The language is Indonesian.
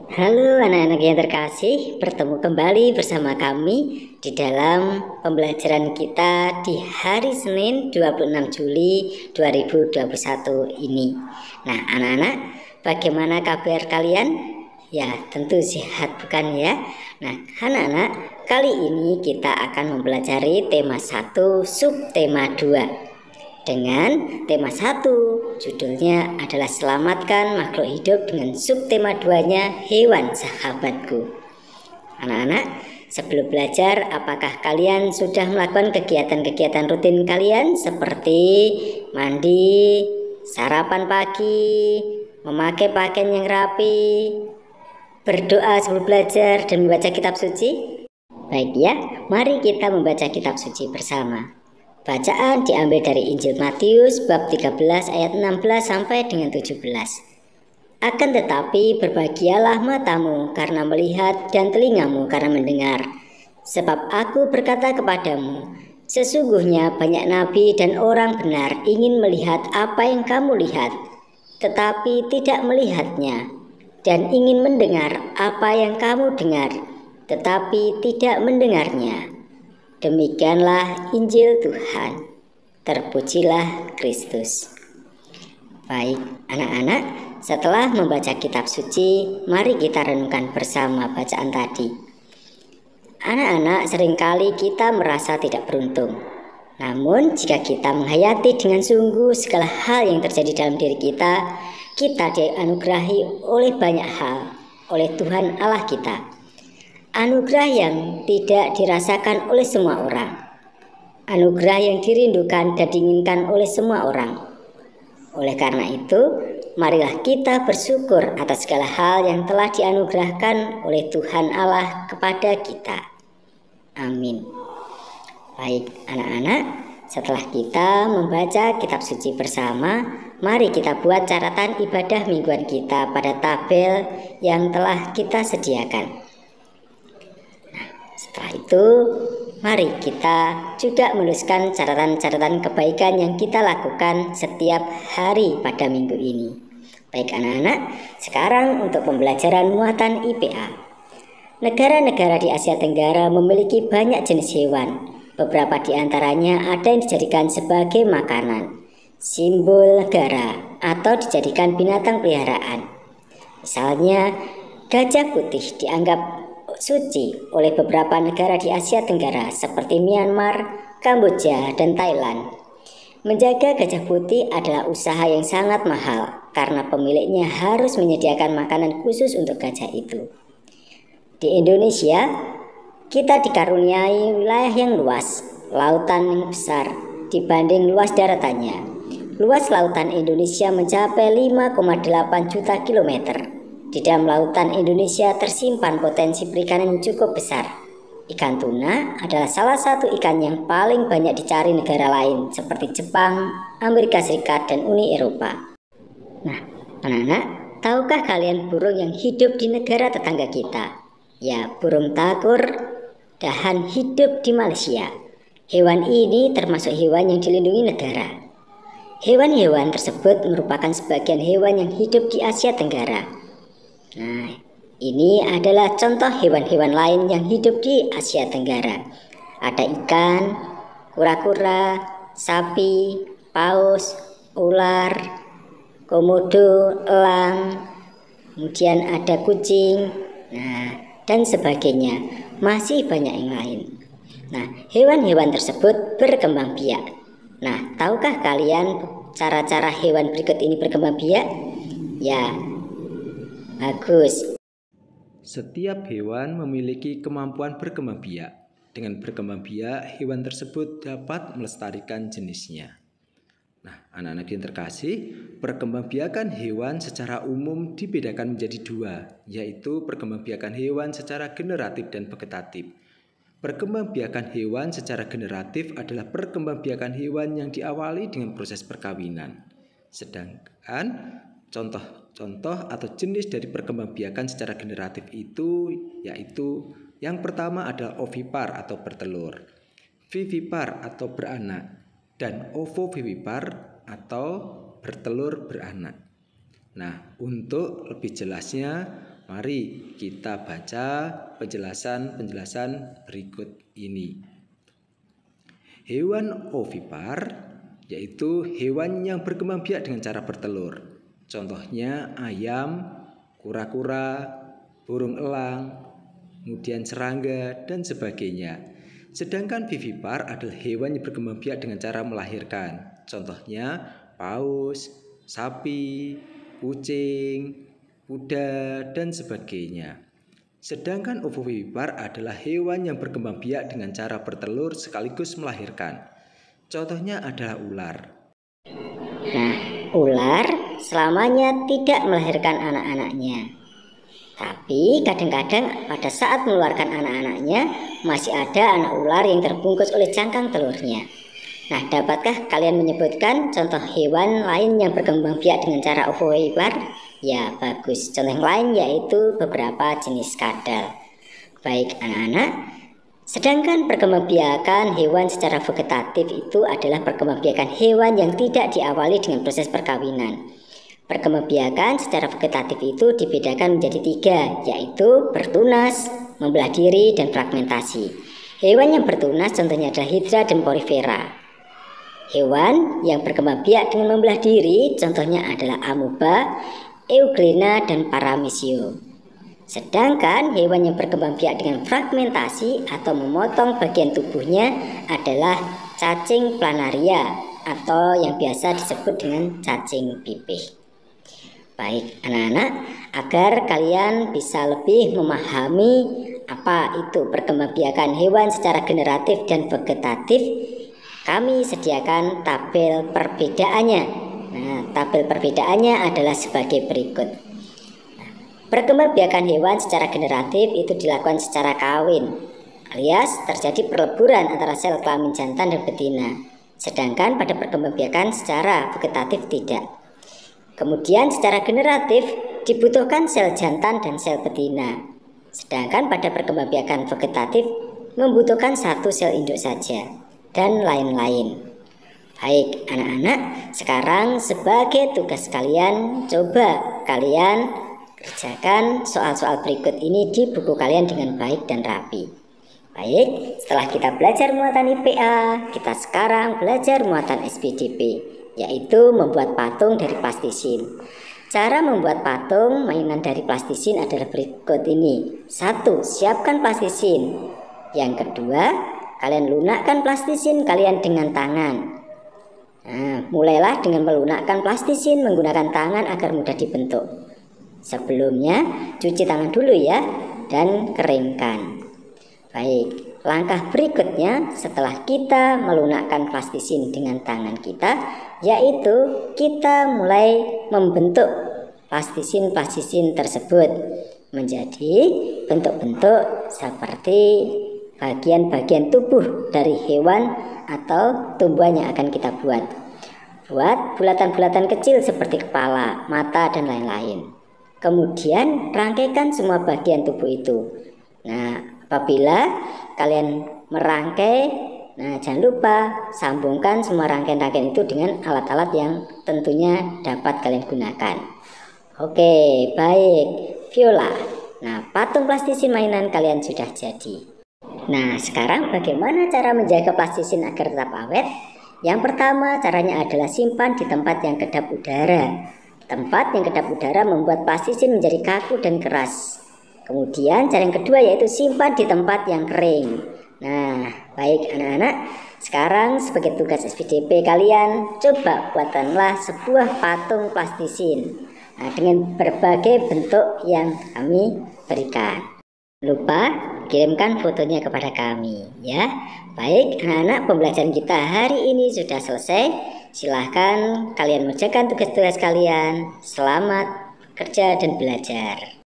Halo anak-anak yang terkasih, bertemu kembali bersama kami di dalam pembelajaran kita di hari Senin 26 Juli 2021 ini. Nah anak-anak, bagaimana kabar kalian? Ya tentu sehat bukan ya? Nah anak-anak, kali ini kita akan mempelajari tema 1 subtema 2. Dengan tema 1, judulnya adalah selamatkan makhluk hidup, dengan subtema 2-nya hewan sahabatku. Anak-anak, sebelum belajar, apakah kalian sudah melakukan kegiatan-kegiatan rutin kalian seperti mandi, sarapan pagi, memakai pakaian yang rapi, berdoa sebelum belajar, dan membaca kitab suci? Baik ya, mari kita membaca kitab suci bersama. Bacaan diambil dari Injil Matius bab 13 ayat 16 sampai dengan 17. Akan tetapi berbahagialah matamu karena melihat dan telingamu karena mendengar. Sebab aku berkata kepadamu, sesungguhnya banyak nabi dan orang benar ingin melihat apa yang kamu lihat, tetapi tidak melihatnya, dan ingin mendengar apa yang kamu dengar, tetapi tidak mendengarnya. Demikianlah Injil Tuhan. Terpujilah Kristus. Baik, anak-anak, setelah membaca kitab suci, mari kita renungkan bersama bacaan tadi. Anak-anak, seringkali kita merasa tidak beruntung. Namun, jika kita menghayati dengan sungguh segala hal yang terjadi dalam diri kita dianugerahi oleh banyak hal oleh Tuhan Allah kita. Anugerah yang tidak dirasakan oleh semua orang. Anugerah yang dirindukan dan diinginkan oleh semua orang. Oleh karena itu, marilah kita bersyukur atas segala hal yang telah dianugerahkan oleh Tuhan Allah kepada kita. Amin. Baik anak-anak, setelah kita membaca kitab suci bersama, mari kita buat catatan ibadah mingguan kita pada tabel yang telah kita sediakan. Setelah itu, mari kita juga menuliskan catatan-catatan kebaikan yang kita lakukan setiap hari pada minggu ini. Baik anak-anak, sekarang untuk pembelajaran muatan IPA. Negara-negara di Asia Tenggara memiliki banyak jenis hewan. Beberapa di antaranya ada yang dijadikan sebagai makanan, simbol negara, atau dijadikan binatang peliharaan. Misalnya, gajah putih dianggap suci oleh beberapa negara di Asia Tenggara seperti Myanmar, Kamboja, dan Thailand. Menjaga gajah putih adalah usaha yang sangat mahal karena pemiliknya harus menyediakan makanan khusus untuk gajah itu. Di Indonesia, kita dikaruniai wilayah yang luas, lautan yang besar dibanding luas daratannya. Luas lautan Indonesia mencapai 5,8 juta kilometer. Di dalam lautan Indonesia tersimpan potensi perikanan yang cukup besar. Ikan tuna adalah salah satu ikan yang paling banyak dicari negara lain seperti Jepang, Amerika Serikat, dan Uni Eropa. Nah, anak-anak, tahukah kalian burung yang hidup di negara tetangga kita? Ya, burung takur dahan hidup di Malaysia. Hewan ini termasuk hewan yang dilindungi negara. Hewan-hewan tersebut merupakan sebagian hewan yang hidup di Asia Tenggara. Nah, ini adalah contoh hewan-hewan lain yang hidup di Asia Tenggara. Ada ikan, kura-kura, sapi, paus, ular, komodo, elang, kemudian ada kucing, dan sebagainya. Masih banyak yang lain. Nah, hewan-hewan tersebut berkembang biak. Nah, tahukah kalian cara-cara hewan berikut ini berkembang biak? Ya, bagus. Setiap hewan memiliki kemampuan berkembang biak. Dengan berkembang biak, hewan tersebut dapat melestarikan jenisnya. Nah, anak-anak yang terkasih, perkembangbiakan hewan secara umum dibedakan menjadi dua, yaitu perkembangbiakan hewan secara generatif dan vegetatif. Perkembangbiakan hewan secara generatif adalah perkembangbiakan hewan yang diawali dengan proses perkawinan. Sedangkan contoh atau jenis dari perkembangbiakan secara generatif itu yaitu yang pertama adalah ovipar atau bertelur, vivipar atau beranak, dan ovovivipar atau bertelur beranak. Nah, untuk lebih jelasnya, Mari kita baca penjelasan-penjelasan berikut ini. Hewan ovipar yaitu hewan yang berkembang biak dengan cara bertelur. Contohnya ayam, kura-kura, burung elang, kemudian serangga, dan sebagainya. Sedangkan vivipar adalah hewan yang berkembang biak dengan cara melahirkan. Contohnya paus, sapi, kucing, kuda, dan sebagainya. Sedangkan ovovivipar adalah hewan yang berkembang biak dengan cara bertelur sekaligus melahirkan. Contohnya adalah ular. Nah, ular selamanya tidak melahirkan anak-anaknya. Tapi kadang-kadang pada saat mengeluarkan anak-anaknya masih ada anak ular yang terbungkus oleh cangkang telurnya. Nah, dapatkah kalian menyebutkan contoh hewan lain yang berkembang biak dengan cara ovovivipar? Ya, bagus. Contoh yang lain yaitu beberapa jenis kadal. Baik anak-anak, sedangkan perkembangbiakan hewan secara vegetatif itu adalah perkembangbiakan hewan yang tidak diawali dengan proses perkawinan. Perkembangbiakan secara vegetatif itu dibedakan menjadi 3, yaitu bertunas, membelah diri, dan fragmentasi. Hewan yang bertunas contohnya adalah hidra dan porifera. Hewan yang berkembang biak dengan membelah diri contohnya adalah amoeba, euglena, dan paramecia. Sedangkan hewan yang berkembang biak dengan fragmentasi atau memotong bagian tubuhnya adalah cacing planaria atau yang biasa disebut dengan cacing pipih. Baik anak-anak, agar kalian bisa lebih memahami apa itu perkembangbiakan hewan secara generatif dan vegetatif, kami sediakan tabel perbedaannya. Nah, tabel perbedaannya adalah sebagai berikut. Perkembangbiakan hewan secara generatif itu dilakukan secara kawin, alias terjadi perleburan antara sel kelamin jantan dan betina. Sedangkan pada perkembangbiakan secara vegetatif tidak. Kemudian secara generatif dibutuhkan sel jantan dan sel betina. Sedangkan pada perkembangbiakan vegetatif membutuhkan satu sel induk saja, dan lain-lain. Baik anak-anak, sekarang sebagai tugas kalian, coba kalian kerjakan soal-soal berikut ini di buku kalian dengan baik dan rapi. Baik, setelah kita belajar muatan IPA, kita sekarang belajar muatan SPDP, yaitu membuat patung dari plastisin. Cara membuat patung mainan dari plastisin adalah berikut ini. 1. Siapkan plastisin. Yang kedua, kalian lunakkan plastisin kalian dengan tangan. Nah, mulailah dengan melunakkan plastisin menggunakan tangan agar mudah dibentuk. Sebelumnya, cuci tangan dulu ya, dan keringkan. Baik, langkah berikutnya setelah kita melunakkan plastisin dengan tangan kita, yaitu kita mulai membentuk plastisin tersebut menjadi bentuk-bentuk seperti bagian-bagian tubuh dari hewan atau tumbuhan yang akan kita buat. Buat bulatan-bulatan kecil seperti kepala, mata, dan lain-lain. Kemudian rangkaikan semua bagian tubuh itu. Nah, apabila kalian merangkai, nah jangan lupa sambungkan semua rangkaian-rangkaian itu dengan alat-alat yang tentunya dapat kalian gunakan. Oke, baik. Viola. Nah, patung plastisin mainan kalian sudah jadi. Nah, sekarang bagaimana cara menjaga plastisin agar tetap awet? Yang pertama, caranya adalah simpan di tempat yang kedap udara. Tempat yang kedap udara membuat plastisin menjadi kaku dan keras. Kemudian, cara yang kedua yaitu simpan di tempat yang kering. Nah, baik anak-anak, sekarang sebagai tugas SPDP kalian, coba buatkanlah sebuah patung plastisin. Nah, dengan berbagai bentuk yang kami berikan. Lupa kirimkan fotonya kepada kami ya. Baik anak-anak, pembelajaran kita hari ini sudah selesai. Silahkan kalian mengerjakan tugas-tugas kalian. Selamat kerja dan belajar.